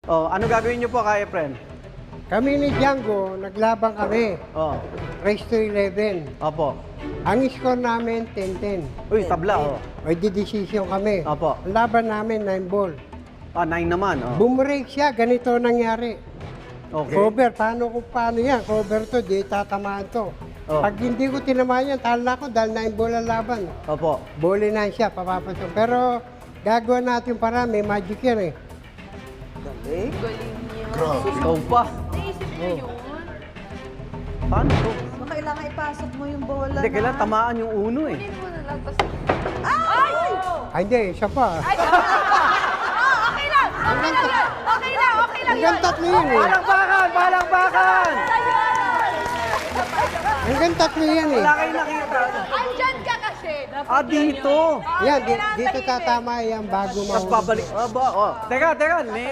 Oh, ano gagawin niyo po kay friend? Kami ni Django, naglaban kami. Oh, Race to 11. opo. Ang score namin, 10-10. Uy, tabla, oh. May decision kami. Opo. Ang laban namin, 9 ball. Ah, 9 naman, oh. Bumrake siya, ganito nangyari. Okay. Cover, paano yan? Cover to, di tatamaan to. Oh. Pag hindi ko tinamaan yan, tala ko dahil 9 ball ang laban. Opo. Bowling na siya, papapasok. Pero gagawa natin para may magic yan eh. Eh, Galing niyo. ikaw pa. Naisip niyo yun? Paano to? So, kailangan ipasok mo yung bola Hindi, kailangan tamaan yung uno eh. Kunin mo na lang. Tas... Ay! Ay, hindi, siya pa. Ay! Okay lang! Okay lang yun! Okay lang! Okay lang yun! Hanggang tatlo yun eh. Palakpakan! Palakpakan! Hanggang tatlo yan eh. Wala kayong nakita. Andyan ka kasi! Ah, dito. Yan, dito tatama yan bago Tapos mahulog. babalik. Oh, oh. Teka, may